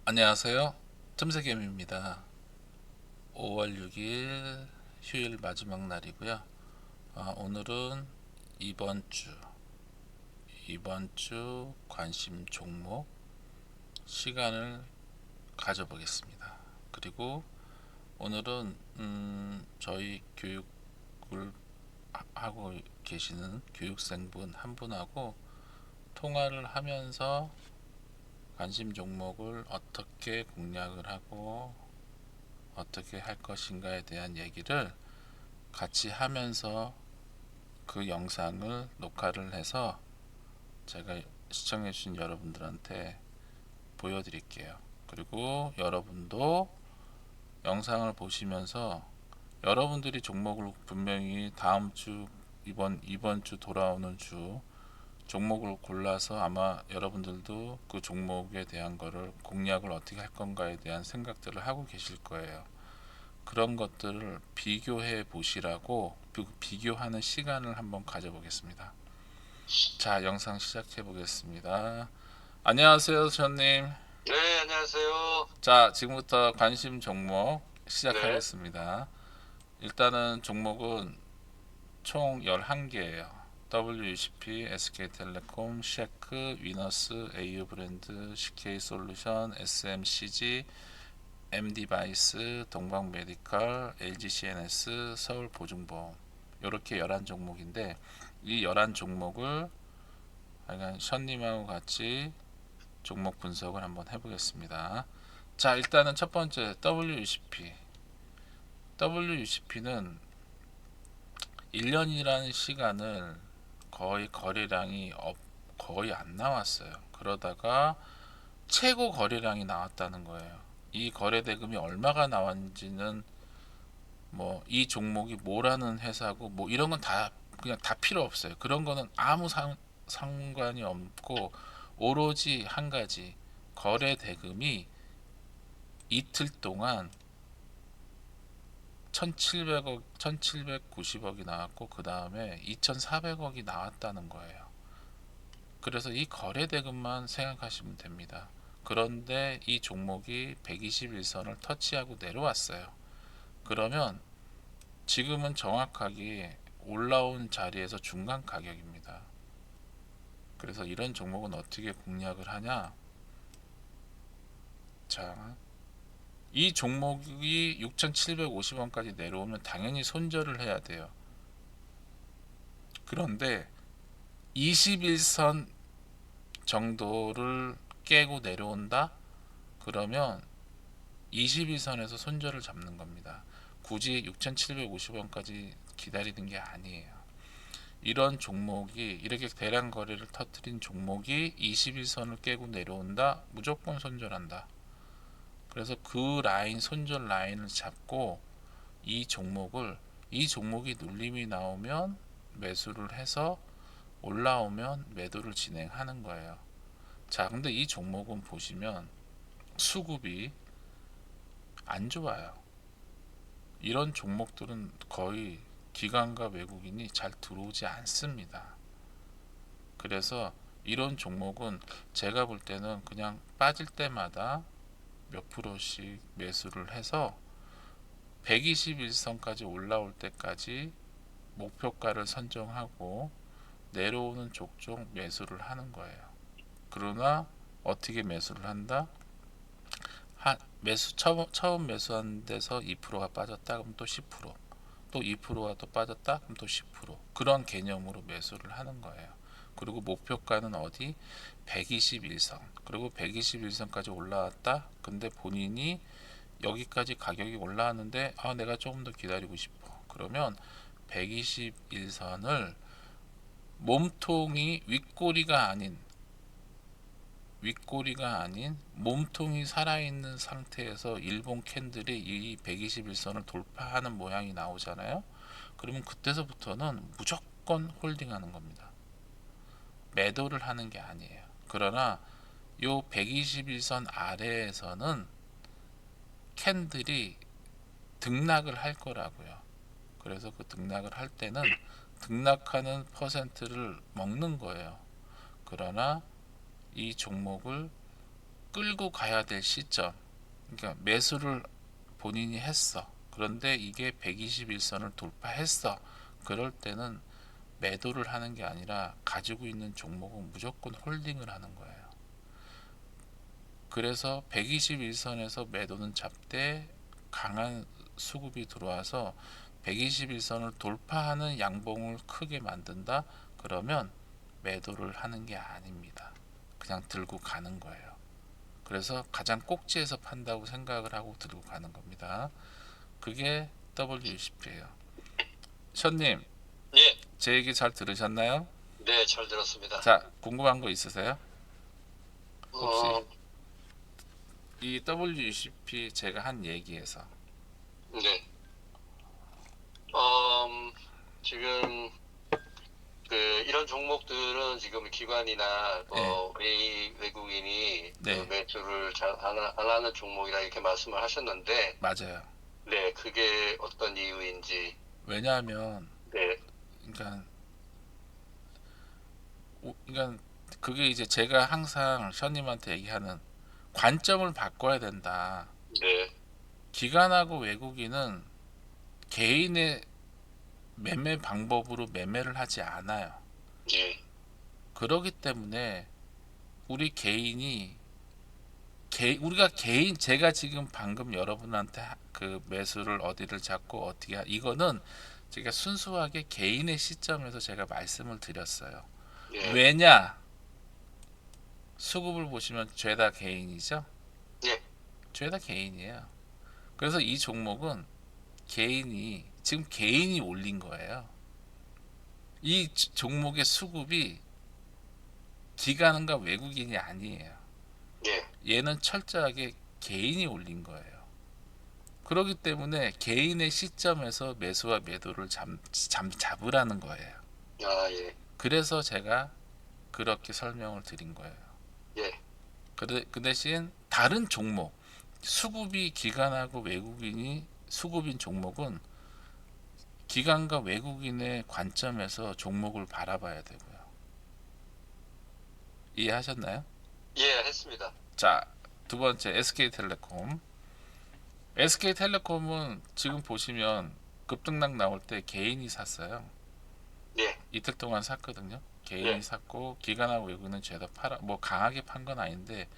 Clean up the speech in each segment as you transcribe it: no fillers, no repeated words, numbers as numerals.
안녕하세요. 틈새개미입니다. 5월 6일 휴일 마지막 날이고요. 오늘은 이번 주 관심 종목 시간을 가져보겠습니다. 그리고 오늘은 저희 교육을 하고 계시는 교육생분 한 분하고 통화를 하면서 관심 종목을 어떻게 공략을 하고 어떻게 할 것인가에 대한 얘기를 같이 하면서 그 영상을 녹화를 해서 제가 시청해 주신 여러분들한테 보여드릴게요. 그리고 여러분도 영상을 보시면서 여러분들이 종목을 분명히 다음 주 이번 주 돌아오는 주 종목을 골라서 아마 여러분들도 그 종목에 대한 거를 공략을 어떻게 할 건가에 대한 생각들을 하고 계실 거예요. 그런 것들을 비교해 보시라고 비교하는 시간을 한번 가져보겠습니다. 자, 영상 시작해 보겠습니다. 안녕하세요, 수현님. 네, 안녕하세요. 자, 지금부터 관심 종목 네, 시작하겠습니다. 일단은 종목은 총 11개예요. WCP, SK텔레콤, 셰크, 위너스, AU브랜드, CK솔루션, SMCG, M디바이스, 동방메디컬, LGCNS, 서울보증보험 이렇게 11종목인데 이 11종목을 약간 션님하고 같이 종목 분석을 한번 해보겠습니다. 자, 일단은 첫 번째 WUCP. WUCP는 1년이라는 시간을 거의 거래량이 거의 안 나왔어요. 그러다가 최고 거래량이 나왔다는 거예요. 이 거래 대금이 얼마가 나왔는지는 뭐 이 종목이 뭐라는 회사고 뭐 이런 건 다 그냥 다 필요 없어요. 그런 거는 아무 상관이 없고 오로지 한 가지 거래 대금이 이틀 동안 1700억, 1790억이 나왔고 그 다음에 2400억이 나왔다는 거예요. 그래서 이 거래 대금만 생각하시면 됩니다. 그런데 이 종목이 121선을 터치하고 내려왔어요. 그러면 지금은 정확하게 올라온 자리에서 중간 가격입니다. 그래서 이런 종목은 어떻게 공략을 하냐? 자, 이 종목이 6,750원까지 내려오면 당연히 손절을 해야 돼요. 그런데 21선 정도를 깨고 내려온다? 그러면 21선에서 손절을 잡는 겁니다. 굳이 6,750원까지 기다리는 게 아니에요. 이런 종목이 이렇게 대량 거래를 터뜨린 종목이 21선을 깨고 내려온다? 무조건 손절한다. 그래서 그 라인 손절 라인을 잡고 이 종목이 눌림이 나오면 매수를 해서 올라오면 매도를 진행하는 거예요. 자, 근데 이 종목은 보시면 수급이 안 좋아요. 이런 종목들은 거의 기관과 외국인이 잘 들어오지 않습니다. 그래서 이런 종목은 제가 볼 때는 그냥 빠질 때마다 몇 프로씩 매수를 해서 121선까지 올라올 때까지 목표가를 선정하고 내려오는 족족 매수를 하는 거예요. 그러나 어떻게 매수를 한다? 처음 매수한 데서 2%가 빠졌다 그럼 또 10%, 또 2%가 또 빠졌다 그럼 또 10%, 그런 개념으로 매수를 하는 거예요. 그리고 목표가는 어디? 121선. 그리고 121선까지 올라왔다. 근데 본인이 여기까지 가격이 올라왔는데 내가 조금 더 기다리고 싶어. 그러면 121선을 몸통이 윗꼬리가 아닌 몸통이 살아있는 상태에서 일본 캔들이 이 121선을 돌파하는 모양이 나오잖아요. 그러면 그때서부터는 무조건 홀딩하는 겁니다. 매도를 하는 게 아니에요. 그러나 요 121선 아래에서는 캔들이 등락을 할 거라고요. 그래서 그 등락을 할 때는 등락하는 퍼센트를 먹는 거예요. 그러나 이 종목을 끌고 가야 될 시점, 그러니까 매수를 본인이 했어. 그런데 이게 121선을 돌파했어. 그럴 때는 매도를 하는 게 아니라 가지고 있는 종목은 무조건 홀딩을 하는 거예요. 그래서 121선에서 매도는 잡되 강한 수급이 들어와서 121선을 돌파하는 양봉을 크게 만든다. 그러면 매도를 하는 게 아닙니다. 그냥 들고 가는 거예요. 그래서 가장 꼭지에서 판다고 생각을 하고 들고 가는 겁니다. 그게 WCP예요. 션님, 예, 제 얘기 잘 들으셨나요? 네, 잘 들었습니다. 자, 궁금한 거 있으세요? 혹시 어, 이 WCP 제가 한 얘기에서 네. 지금 그 이런 종목들은 지금 기관이나 뭐 외국인이 그 네, 매수를 잘 안 하는 종목이라 이렇게 말씀을 하셨는데, 맞아요. 네, 그게 어떤 이유인지. 왜냐하면 네, 그러니까 그러니까 그게 이제 제가 항상 션님한테 얘기하는 관점을 바꿔야 된다. 네, 기관하고 외국인은 개인의 매매 방법으로 매매를 하지 않아요. 예, 그러기 때문에 우리 개인이 우리가 개인 제가 지금 방금 여러분한테 그 매수를 어디를 잡고 어떻게 이거는 제가 순수하게 개인의 시점에서 제가 말씀을 드렸어요. 예, 왜냐? 수급을 보시면 죄다 개인이죠. 예, 죄다 개인이에요. 그래서 이 종목은 지금 개인이 올린 거예요. 이 종목의 수급이 기관과 외국인이 아니에요. 예, 얘는 철저하게 개인이 올린 거예요. 그렇기 때문에 개인의 시점에서 매수와 매도를 잡으라는 거예요. 아, 예, 그래서 제가 그렇게 설명을 드린 거예요. 예, 그 대신 다른 종목, 수급이 기관하고 외국인이 수급인 종목은 기관과 외국인의 관점에서 종목을 바라봐야 되고요. 이해하셨나요? 예, 했습니다. 자, 두 번째 SK텔레콤. SK텔레콤은 지금 보시면 급등락 나올 때 개인이 샀어요. 예, 이틀 동안 샀거든요. 개인이 예, 샀고 기관하고 외국인은 죄다 팔아 뭐 강하게 판 건 아닌데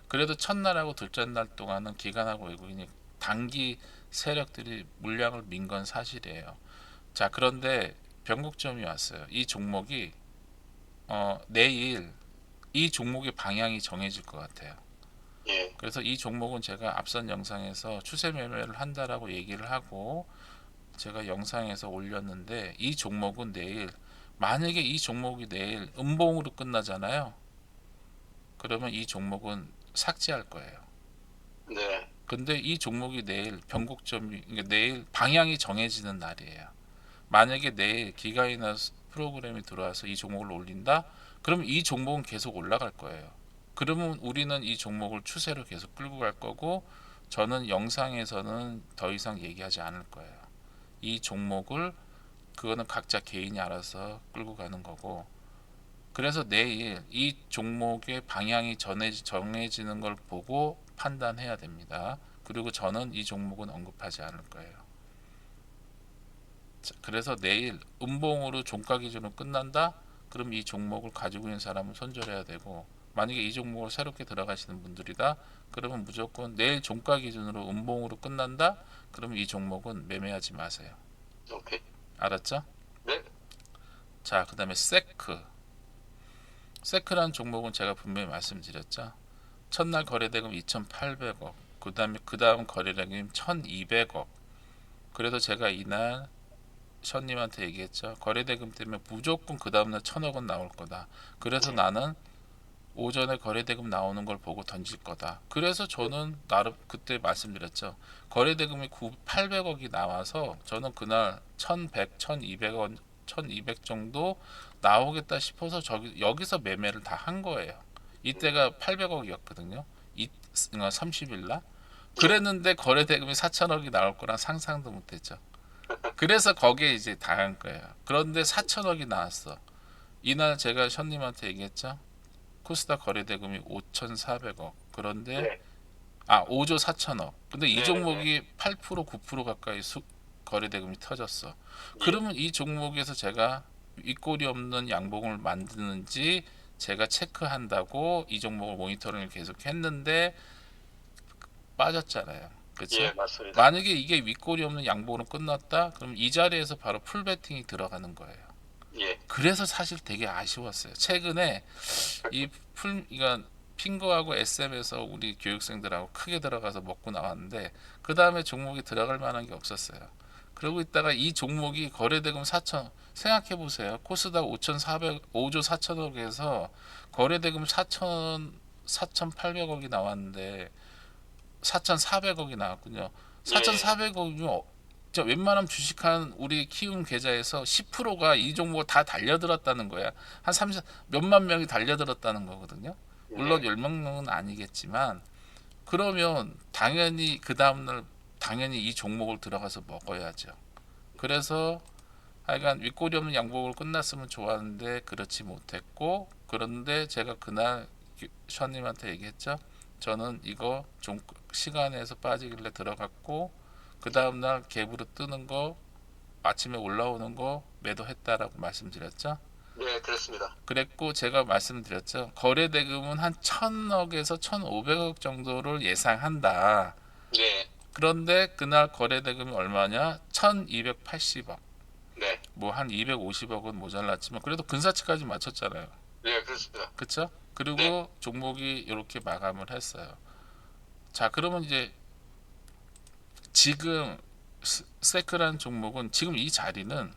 그래도 첫날하고 둘째 날 동안은 기관하고 외국인이 단기 세력들이 물량을 민 건 사실이에요. 자, 그런데 변곡점이 왔어요. 이 종목이 내일 이 종목의 방향이 정해질 것 같아요. 예, 그래서 이 종목은 제가 앞선 영상에서 추세 매매를 한다라고 얘기를 하고 제가 영상에서 올렸는데 이 종목은 내일 만약에 이 종목이 내일 음봉으로 끝나잖아요. 그러면 이 종목은 삭제할 거예요. 네, 근데 이 종목이 내일 그러니까 내일 방향이 정해지는 날이에요. 만약에 내일 기가이나 프로그램이 들어와서 이 종목을 올린다? 그러면 이 종목은 계속 올라갈 거예요. 그러면 우리는 이 종목을 추세로 계속 끌고 갈 거고 저는 영상에서는 더 이상 얘기하지 않을 거예요. 이 종목을 그거는 각자 개인이 알아서 끌고 가는 거고 그래서 내일 이 종목의 방향이 정해지는 걸 보고 판단해야 됩니다. 그리고 저는 이 종목은 언급하지 않을 거예요. 그래서 내일 음봉으로 종가 기준으로 끝난다? 그럼 이 종목을 가지고 있는 사람은 손절해야 되고 만약에 이 종목을 새롭게 들어가시는 분들이다? 그러면 무조건 내일 종가 기준으로 음봉으로 끝난다? 그러면 이 종목은 매매하지 마세요. 오케이. 알았죠? 네, 자, 그 다음에 세크라는 종목은 제가 분명히 말씀드렸죠. 첫날 거래대금 2,800억, 그 다음 거래량이 1,200억. 그래서 제가 이날 션님한테 얘기했죠. 거래대금 때문에 무조건 그 다음날 1,000억은 나올 거다. 그래서 나는 오전에 거래대금 나오는 걸 보고 던질 거다. 그래서 저는 나름 그때 말씀드렸죠. 거래대금이 800억이 나와서 저는 그날 1,100, 1,200원, 1,200 정도 나오겠다 싶어서 여기서 매매를 다 한 거예요. 이때가 800억이었거든요. 30일 날. 그랬는데 거래대금이 4천억이 나올 거란 상상도 못했죠. 그래서 거기에 이제 당한 거예요. 그런데 4천억이 나왔어. 이날 제가 션님한테 얘기했죠. 코스닥 거래대금이 5,400억. 그런데 네. 5조 4천억. 근데 이 네, 종목이 8% 9% 가까이 거래 대금이 터졌어. 예. 그러면 이 종목에서 제가 윗골이 없는 양봉을 만드는지 제가 체크한다고 이 종목을 모니터링을 계속 했는데 빠졌잖아요. 그렇죠? 예, 맞습니다. 만약에 이게 윗골이 없는 양봉으로 끝났다, 그럼 이 자리에서 바로 풀베팅이 들어가는 거예요. 예. 그래서 사실 되게 아쉬웠어요. 최근에 그러니까 핑거하고 SM에서 우리 교육생들하고 크게 들어가서 먹고 나왔는데 그 다음에 종목이 들어갈 만한 게 없었어요. 그러고 있다가 이 종목이 거래대금 4천, 생각해 보세요. 코스닥 5조 4천억에서 거래대금 4,800억이 나왔는데 4,400억이 나왔군요. 예. 4,400억이면 진짜 웬만하면 주식한 우리 키움 계좌에서 10%가 이 종목을 다 달려들었다는 거야. 한 30, 몇만 명이 달려들었다는 거거든요. 물론 예. 10명은 아니겠지만 그러면 당연히 그 다음날 당연히 이 종목을 들어가서 먹어야죠. 그래서 하여간 윗골이 없는 양복을 끝났으면 좋았는데 그렇지 못했고, 그런데 제가 그날 션님한테 얘기했죠. 저는 이거 좀 시간에서 빠지길래 들어갔고 그 다음날 갭으로 뜨는 거 아침에 올라오는 거 매도했다라고 말씀드렸죠. 네, 그렇습니다. 그랬고 제가 말씀드렸죠. 거래 대금은 한 1,000억에서 1,500억 정도를 예상한다. 네. 그런데 그날 거래 대금이 얼마냐? 1,280억. 네. 뭐 한 250억은 모자랐지만 그래도 근사치까지 맞췄잖아요. 네, 그렇습니다. 그쵸? 네. 그리고 종목이 이렇게 마감을 했어요. 자, 그러면 이제 지금 세크라는 종목은 지금 이 자리는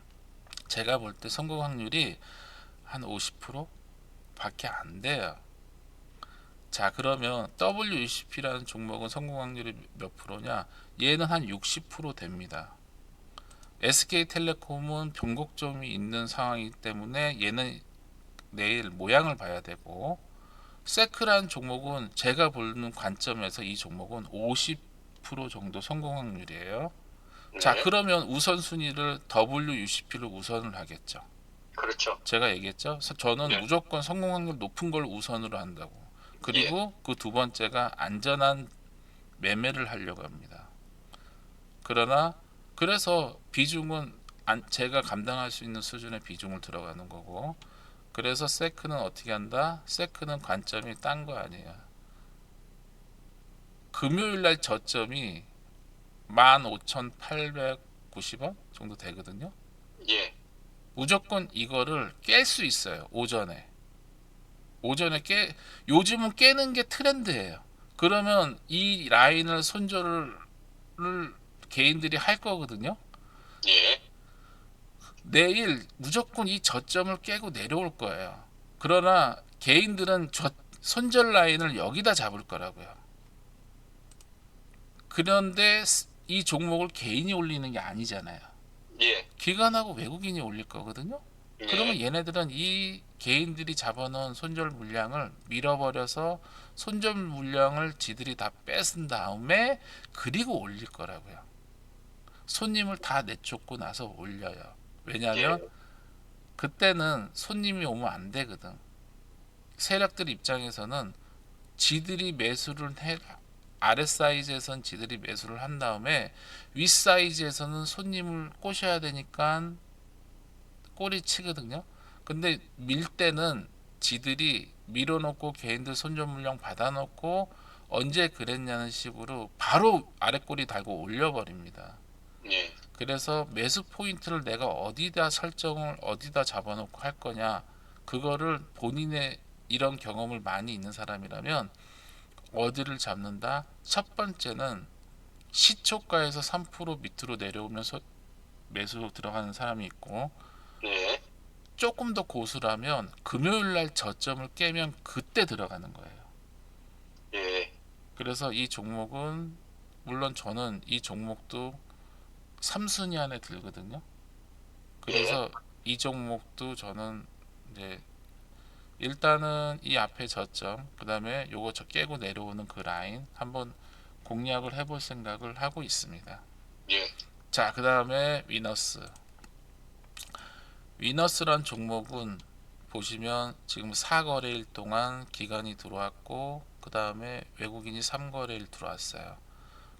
제가 볼 때 성공 확률이 한 50% 밖에 안 돼요. 자, 그러면 WECP라는 종목은 성공 확률이 몇 프로냐? 얘는 한 60% 됩니다. SK텔레콤은 변곡점이 있는 상황이기 때문에 얘는 내일 모양을 봐야 되고, 세크라는 종목은 제가 보는 관점에서 이 종목은 50% 정도 성공 확률이에요. 자, 네. 그러면 우선순위를 WUCP를 우선을 하겠죠. 그렇죠. 제가 얘기했죠. 그래서 저는 네. 무조건 성공 확률 높은 걸 우선으로 한다고. 예. 그리고 그 두 번째가 안전한 매매를 하려고 합니다. 그러나 그래서 비중은 제가 감당할 수 있는 수준의 비중을 들어가는 거고, 그래서 세크는 어떻게 한다? 세크는 관점이 딴 거 아니에요. 금요일 날 저점이 15,890원 정도 되거든요. 예. 무조건 이거를 깰 수 있어요. 오전에 요즘은 깨는 게 트렌드예요. 그러면 이 라인을 손절을 개인들이 할 거거든요. 예. 내일 무조건 이 저점을 깨고 내려올 거예요. 그러나 개인들은 손절 라인을 여기다 잡을 거라고요. 그런데 이 종목을 개인이 올리는 게 아니잖아요. 예. 기관하고 외국인이 올릴 거거든요. 그러면 예. 얘네들은 이 개인들이 잡아놓은 손절 물량을 밀어버려서 손절 물량을 지들이 다 뺏은 다음에 그리고 올릴 거라고요. 손님을 다 내쫓고 나서 올려요. 왜냐하면 예. 그때는 손님이 오면 안 되거든. 세력들 입장에서는 지들이 매수를 해, 아래 사이즈에선 지들이 매수를 한 다음에 윗 사이즈에서는 손님을 꼬셔야 되니까 꼬리 치거든요. 근데 밀 때는 지들이 밀어놓고 개인들 손절 물량 받아놓고 언제 그랬냐는 식으로 바로 아래 꼬리 달고 올려버립니다. 예. 그래서 매수 포인트를 내가 어디다 설정을 어디다 잡아놓고 할 거냐, 그거를 본인의 이런 경험을 많이 있는 사람이라면 어디를 잡는다. 첫 번째는 시초가에서 3% 밑으로 내려오면서 매수 들어가는 사람이 있고, 예. 조금 더 고수라면 금요일 날 저점을 깨면 그때 들어가는 거예요. 예. 그래서 이 종목은 물론 저는 이 종목도 3순위 안에 들거든요. 예. 그래서 이 종목도 저는 이제 일단은 이 앞에 저점, 그다음에 요거 저 깨고 내려오는 그 라인 한번 공략을 해볼 생각을 하고 있습니다. 예. 자, 그다음에 위너스란 종목은 보시면 지금 4거래일 동안 기간이 들어왔고, 그 그 다음에 외국인이 3거래일 들어왔어요.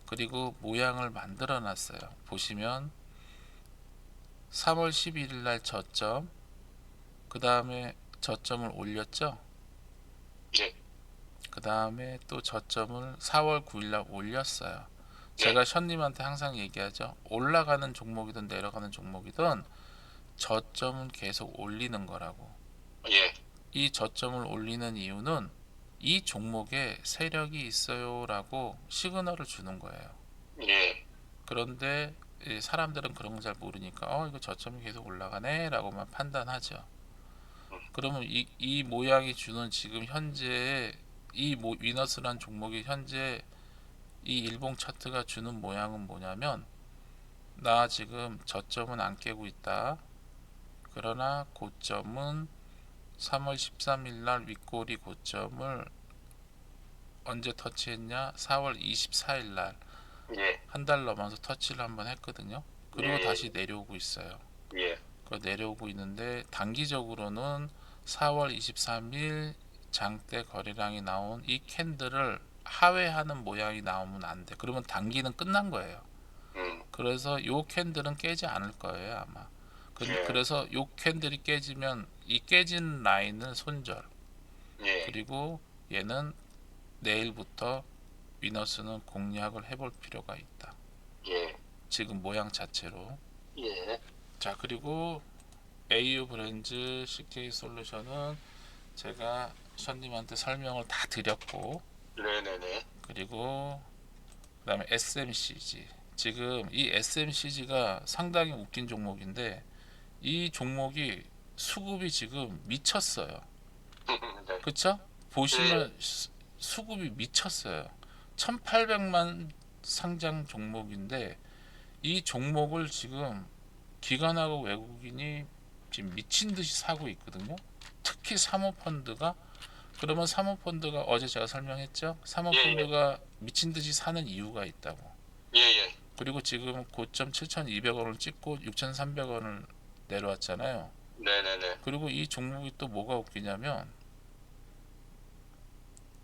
그리고 모양을 만들어 놨어요. 보시면 3월 11일 날 저점, 그 다음에 저점을 올렸죠. 예. 그 다음에 또 저점을 4월 9일 날 올렸어요. 네. 제가 션님한테 항상 얘기하죠. 올라가는 종목이든 내려가는 종목이든 저점은 계속 올리는 거라고. 예. 이 저점을 올리는 이유는 이 종목에 세력이 있어요라고 시그널을 주는 거예요. 예. 그런데 이 사람들은 그런 걸 잘 모르니까 이거 저점이 계속 올라가네 라고만 판단하죠. 그러면 이 모양이 주는 지금 현재 위너스란 종목이 현재 이 일봉 차트가 주는 모양은 뭐냐면, 나 지금 저점은 안 깨고 있다. 그러나 고점은 3월 13일 날 윗꼬리 고점을 언제 터치했냐? 4월 24일 날 예. 한 달 넘어서 터치를 한번 했거든요. 그리고 예. 다시 내려오고 있어요. 예. 내려오고 있는데 단기적으로는 4월 23일 장대 거래량이 나온 이 캔들을 하회하는 모양이 나오면 안 돼. 그러면 단기는 끝난 거예요. 그래서 요 캔들은 깨지 않을 거예요 아마. 예. 그래서 요 캔들이 깨지면 이 깨진 라인을 손절. 예. 그리고 얘는 내일부터 위너스는 공략을 해볼 필요가 있다. 예. 지금 모양 자체로. 예. 자, 그리고 AU 브랜드 CK 솔루션은 제가 션님한테 설명을 다 드렸고, 네네네. 그리고 그다음에 SMCG. 지금 이 SMCG가 상당히 웃긴 종목인데 이 종목이 수급이 지금 미쳤어요. 네. 그쵸? 보시면 수급이 미쳤어요. 1800만 상장 종목인데 이 종목을 지금 기관하고 외국인이 지금 미친 듯이 사고 있거든요. 특히 사모펀드가. 그러면 사모펀드가 어제 제가 설명했죠. 사모펀드가 미친 듯이 사는 이유가 있다고. 예. 예. 그리고 지금 고점 7,200원을 찍고 6,300원을 내려왔잖아요. 네네네. 그리고 이 종목이 또 뭐가 웃기냐면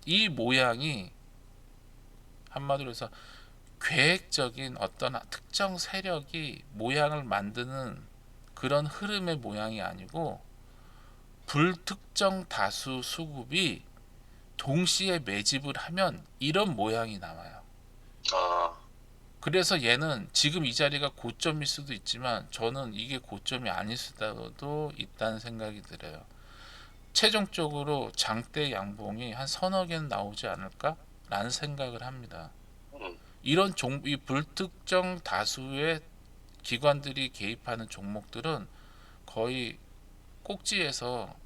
이 모양이 한마디로 해서 계획적인 어떤 특정 세력이 모양을 만드는 그런 흐름의 모양이 아니고 불특정 다수 수급이 동시에 매집을 하면 이런 모양이 나와요. 아. 그래서 얘는 지금 이 자리가 고점일 수도 있지만 저는 이게 고점이 아닐 수도 있다는 생각이 들어요. 최종적으로 장대 양봉이 한 서너 개는 나오지 않을까라는 생각을 합니다. 이런 이 불특정 다수의 기관들이 개입하는 종목들은 거의 꼭지에서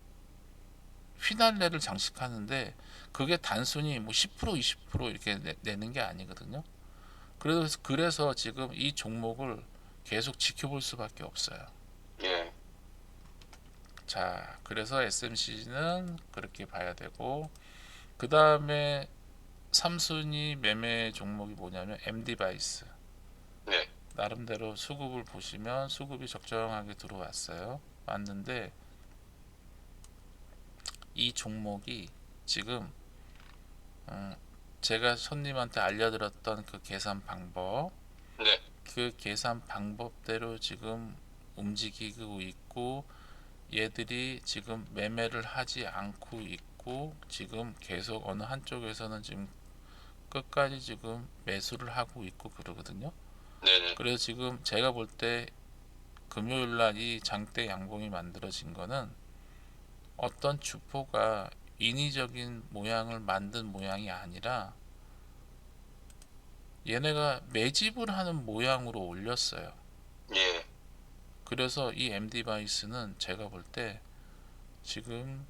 휘날레를 장식하는데 그게 단순히 뭐 10% 20% 이렇게 내는 게 아니거든요. 그래서 지금 이 종목을 계속 지켜볼 수밖에 없어요. 예. 자, 그래서 SMC는 그렇게 봐야 되고, 그 다음에 3순위 매매 종목이 뭐냐면 MD바이스. 네. 나름대로 수급을 보시면 수급이 적정하게 들어왔어요. 왔는데 이 종목이 지금 제가 손님한테 알려드렸던 그 계산 방법, 네. 그 계산 방법대로 지금 움직이고 있고, 얘들이 지금 매매를 하지 않고 있고 지금 계속 어느 한쪽에서는 지금 끝까지 지금 매수를 하고 있고 그러거든요. 네네. 그래서 지금 제가 볼 때 금요일날 이 장대 양봉이 만들어진 거는 어떤 주포가 인위적인 모양을 만든 모양이 아니라 얘네가 매집을 하는 모양으로 올렸어요. 예. 그래서 이 MD바이스는 제가 볼 때 지금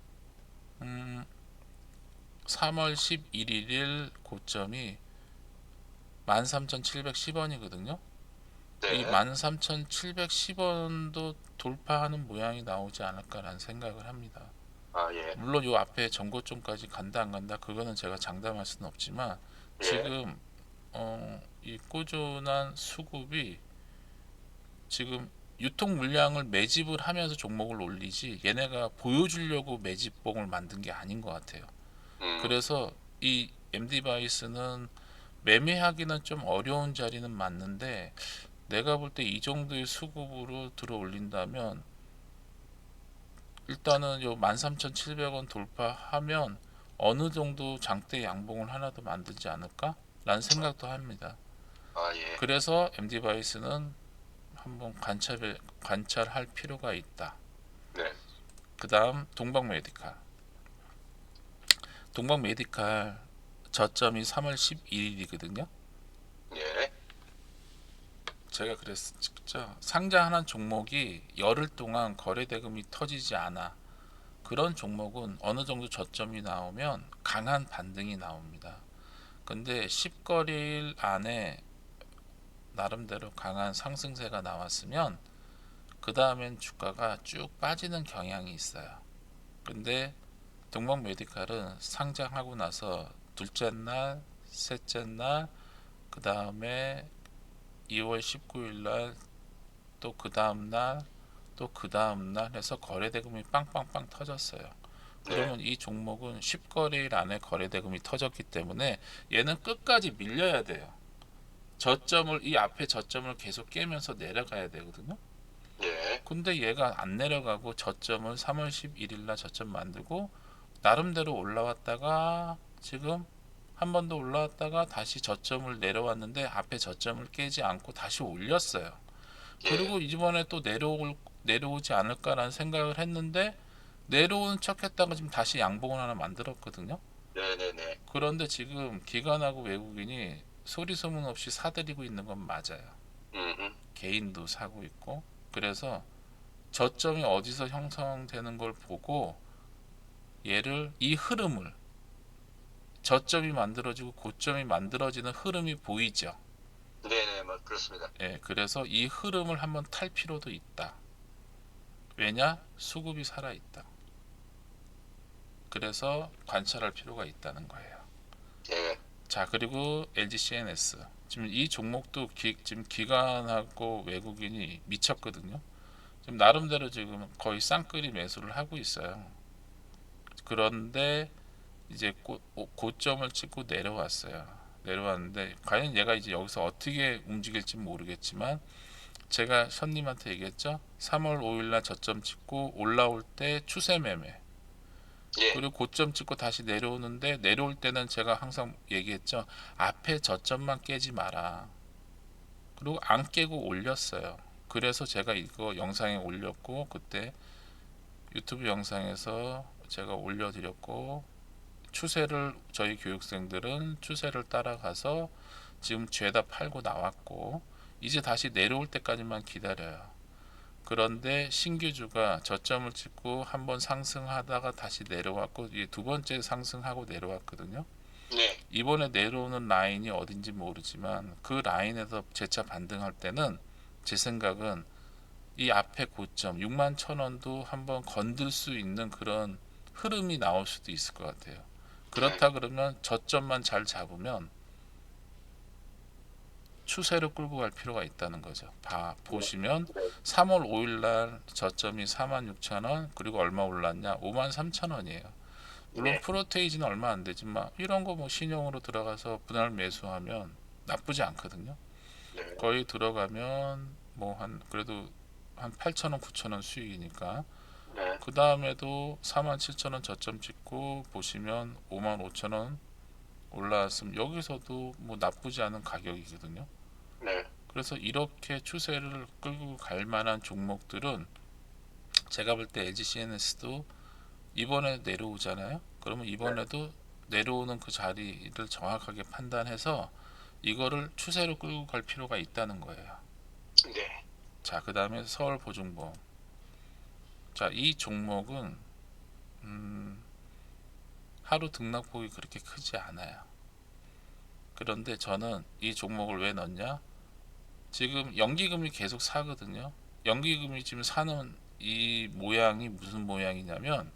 3월 11일 고점이 13,710원이거든요. 네. 이 13,710원도 돌파하는 모양이 나오지 않을까라는 생각을 합니다. 아, 예. 물론 요 앞에 전고점까지 간다 안 간다 그거는 제가 장담할 수는 없지만 예. 지금 이 꾸준한 수급이 지금 유통 물량을 매집을 하면서 종목을 올리지 얘네가 보여주려고 매집봉을 만든 게 아닌 것 같아요. 그래서 이 MD바이스는 매매하기는 좀 어려운 자리는 맞는데 내가 볼 때 이 정도의 수급으로 들어 올린다면 일단은 요 13,700원 돌파하면 어느 정도 장대 양봉을 하나 더 만들지 않을까? 라는 생각도 합니다. 아, 예. 그래서 MD바이스는 한번 관찰할 필요가 있다. 네. 그 다음 동방메디칼. 동방메디칼 저점이 3월 11일이거든요. 예. 제가 그랬죠. 상장하는 종목이 열흘 동안 거래대금이 터지지 않아. 그런 종목은 어느 정도 저점이 나오면 강한 반등이 나옵니다. 근데 10거래일 안에 나름대로 강한 상승세가 나왔으면 그 다음엔 주가가 쭉 빠지는 경향이 있어요. 근데 동방메디칼은 상장하고 나서 둘째 날, 셋째 날, 그 다음에 2월 19일 날, 또 그 다음 날, 또 그 다음 날 해서 거래대금이 빵빵빵 터졌어요. 네. 그러면 이 종목은 10거래일 안에 거래대금이 터졌기 때문에 얘는 끝까지 밀려야 돼요. 저점을 이 앞에 저점을 계속 깨면서 내려가야 되거든요. 예. 근데 얘가 안 내려가고 저점을 3월 11일 날 저점 만들고 나름대로 올라왔다가 지금 한 번 더 올라왔다가 다시 저점을 내려왔는데 앞에 저점을 깨지 않고 다시 올렸어요. 예. 그리고 이번에 또 내려오지 않을까라는 생각을 했는데 내려오는 척 했다가 지금 다시 양봉을 하나 만들었거든요. 네네네. 그런데 지금 기관하고 외국인이 소리 소문 없이 사들이고 있는 건 맞아요. 음. 개인도 사고 있고. 그래서 저점이 어디서 형성되는 걸 보고 얘를 이 흐름을 저점이 만들어지고 고점이 만들어지는 흐름이 보이죠. 네네, 뭐 그렇습니다. 예, 그래서 이 흐름을 한번 탈 필요도 있다. 왜냐? 수급이 살아 있다. 그래서 관찰할 필요가 있다는 거예요. 예. 자, 그리고 LG CNS. 지금 이 종목도 지금 기관하고 외국인이 미쳤거든요. 지금 나름대로 지금 거의 쌍끌이 매수를 하고 있어요. 그런데 이제 고점을 찍고 내려왔어요. 내려왔는데 과연 얘가 이제 여기서 어떻게 움직일지 모르겠지만 제가 손님한테 얘기했죠. 3월 5일날 저점 찍고 올라올 때 추세 매매. 예. 그리고 고점 찍고 다시 내려오는데 내려올 때는 제가 항상 얘기했죠. 앞에 저점만 깨지 마라. 그리고 안 깨고 올렸어요. 그래서 제가 이거 영상에 올렸고 그때 유튜브 영상에서 제가 올려드렸고 추세를 저희 교육생들은 추세를 따라가서 지금 죄다 팔고 나왔고 이제 다시 내려올 때까지만 기다려요. 그런데 신규주가 저점을 찍고 한번 상승하다가 다시 내려왔고 두 번째 상승하고 내려왔거든요. 네. 이번에 내려오는 라인이 어딘지 모르지만 그 라인에서 재차 반등할 때는 제 생각은 이 앞에 고점 6만 천 원도 한번 건들 수 있는 그런 흐름이 나올 수도 있을 것 같아요. 네. 그렇다 그러면 저점만 잘 잡으면 추세를 끌고 갈 필요가 있다는 거죠. 보시면 3월 5일 날 저점이 46,000원 그리고 얼마 올랐냐? 53,000원이에요. 물론 네. 프로테이지는 얼마 안 되지만 이런 거 뭐 신용으로 들어가서 분할 매수하면 나쁘지 않거든요. 네. 거의 들어가면 뭐 한 그래도 한 8,000원, 9,000원 수익이니까 네. 그 다음에도 47,000원 저점 찍고 보시면 55,000원 올라왔으면 여기서도 뭐 나쁘지 않은 가격이거든요. 네. 그래서 이렇게 추세를 끌고 갈 만한 종목들은 제가 볼 때 LG CNS도 이번에 내려오잖아요. 그러면 이번에도 내려오는 그 자리를 정확하게 판단해서 이거를 추세로 끌고 갈 필요가 있다는 거예요. 네. 자, 그 다음에 서울보증보험. 자, 이 종목은 하루 등락폭이 그렇게 크지 않아요. 그런데 저는 이 종목을 왜 넣냐? 지금 연기금이 계속 사거든요. 연기금이 지금 사는 이 모양이 무슨 모양이냐면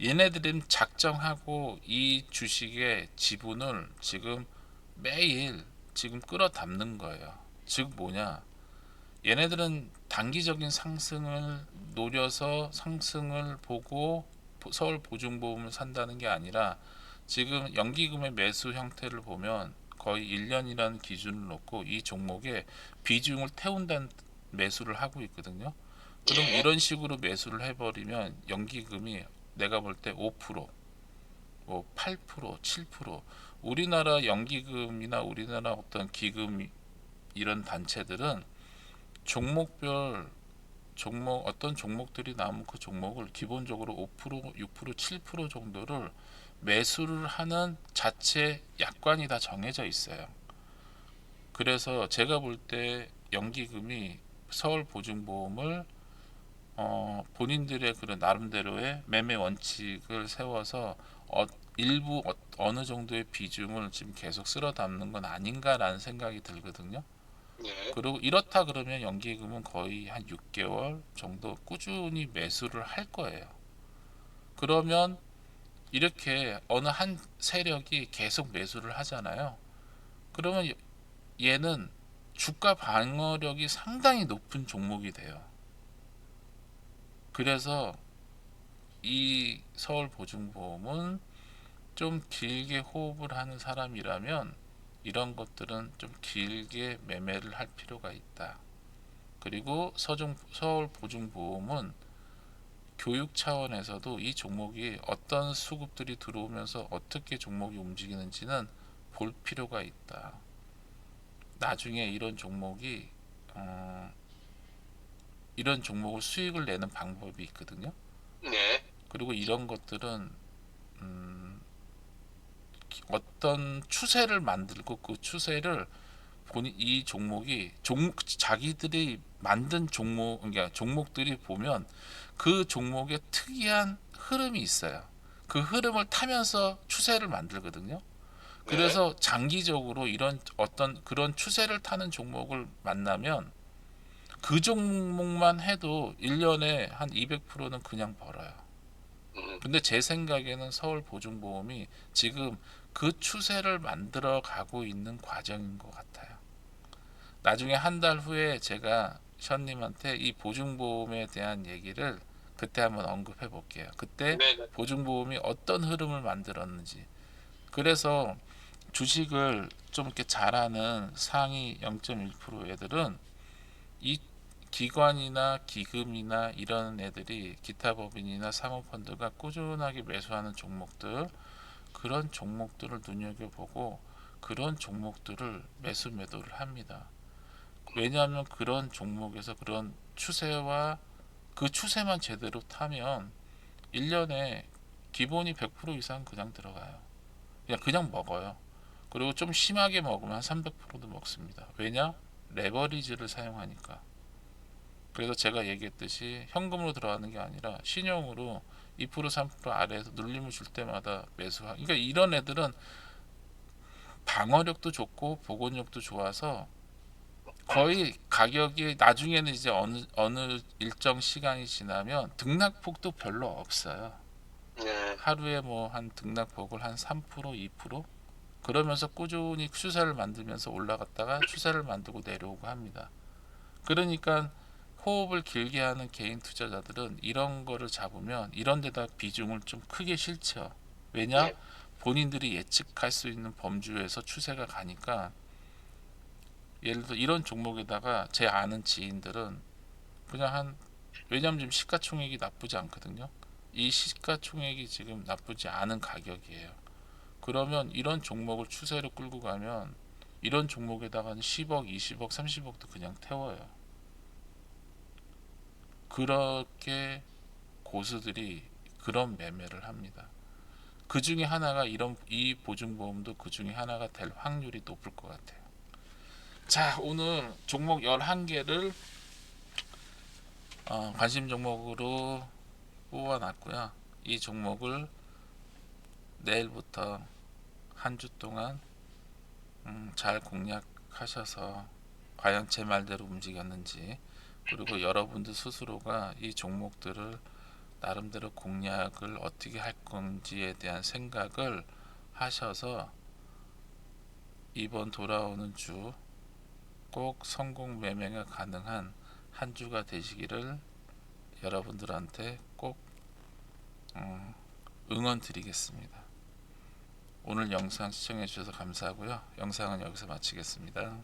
얘네들은 작정하고 이 주식의 지분을 지금 매일 지금 끌어담는 거예요. 즉 뭐냐? 얘네들은 단기적인 상승을 노려서 상승을 보고 서울 보증보험을 산다는 게 아니라 지금 연기금의 매수 형태를 보면 거의 1년이라는 기준을 놓고 이 종목에 비중을 태운다는 매수를 하고 있거든요. 그럼 예. 이런 식으로 매수를 해버리면 연기금이 내가 볼 때 5%, 뭐 8%, 7% 우리나라 연기금이나 우리나라 어떤 기금 이런 단체들은 종목별 종목 어떤 종목들이 나오면 그 종목을 기본적으로 5%, 6%, 7% 정도를 매수를 하는 자체 약관이 다 정해져 있어요. 그래서 제가 볼 때 연기금이 서울보증보험을 본인들의 그런 나름대로의 매매 원칙을 세워서 일부 어느 정도의 비중을 지금 계속 쓸어 담는 건 아닌가라는 생각이 들거든요. 예. 그리고 이렇다 그러면 연기금은 거의 한 6개월 정도 꾸준히 매수를 할 거예요. 그러면 이렇게 어느 한 세력이 계속 매수를 하잖아요. 그러면 얘는 주가 방어력이 상당히 높은 종목이 돼요. 그래서 이 서울보증보험은 좀 길게 호흡을 하는 사람이라면 이런 것들은 좀 길게 매매를 할 필요가 있다. 그리고 서울보증보험은 교육 차원에서도 이 종목이 어떤 수급들이 들어오면서 어떻게 종목이 움직이는지는 볼 필요가 있다. 나중에 어, 이런 종목을 수익을 내는 방법이 있거든요. 네. 그리고 이런 것들은 음, 어떤 추세를 만들고 그 추세를 본인 이 종목이 자기들이 만든 그러니까 종목들이 보면 그 종목의 특이한 흐름이 있어요. 그 흐름을 타면서 추세를 만들거든요. 네. 그래서 장기적으로 이런 어떤 그런 추세를 타는 종목을 만나면 그 종목만 해도 1년에 한 200%는 그냥 벌어요. 음. 근데 제 생각에는 서울보증보험이 지금 그 추세를 만들어 가고 있는 과정인 것 같아요. 나중에 한 달 후에 제가 션님한테 이 보증보험에 대한 얘기를 그때 한번 언급해 볼게요. 그때 네. 네. 보증보험이 어떤 흐름을 만들었는지. 그래서 주식을 좀 이렇게 잘하는 상위 0.1% 애들은 이 기관이나 기금이나 이런 애들이 기타 법인이나 사모펀드가 꾸준하게 매수하는 종목들 그런 종목들을 눈여겨보고 그런 종목들을 매수 매도를 합니다. 왜냐하면 그런 종목에서 그런 추세와 그 추세만 제대로 타면 1년에 기본이 100% 이상 그냥 들어가요. 그냥 먹어요. 그리고 좀 심하게 먹으면 한 300%도 먹습니다. 왜냐? 레버리지를 사용하니까. 그래서 제가 얘기했듯이 현금으로 들어가는 게 아니라 신용으로 2% 3% 아래에서 눌림을 줄 때마다 매수하. 그러니까 이런 애들은 방어력도 좋고 복원력도 좋아서 거의 가격이 나중에는 이제 어느 일정 시간이 지나면 등락폭도 별로 없어요. 네. 하루에 뭐 한 등락폭을 한 3%, 2% 그러면서 꾸준히 추세를 만들면서 올라갔다가 추세를 만들고 내려오고 합니다. 그러니까 호흡을 길게 하는 개인 투자자들은 이런 거를 잡으면 이런 데다 비중을 좀 크게 실죠. 왜냐? 예. 본인들이 예측할 수 있는 범주에서 추세가 가니까 예를 들어 이런 종목에다가 제 아는 지인들은 그냥 왜냐면 지금 시가총액이 나쁘지 않거든요. 이 시가총액이 지금 나쁘지 않은 가격이에요. 그러면 이런 종목을 추세로 끌고 가면 이런 종목에다가 10억, 20억, 30억도 그냥 태워요. 그렇게 고수들이 그런 매매를 합니다. 그 중에 하나가 이 보증보험도 그 중에 하나가 될 확률이 높을 것 같아요. 자, 오늘 종목 11개를 관심 종목으로 뽑아놨고요. 이 종목을 내일부터 한 주 동안 잘 공략하셔서 과연 제 말대로 움직였는지 그리고 여러분들 스스로가 이 종목들을 나름대로 공략을 어떻게 할 건지에 대한 생각을 하셔서 이번 돌아오는 주 꼭 성공 매매가 가능한 한 주가 되시기를 여러분들한테 꼭 응원 드리겠습니다. 오늘 영상 시청해 주셔서 감사하고요. 영상은 여기서 마치겠습니다.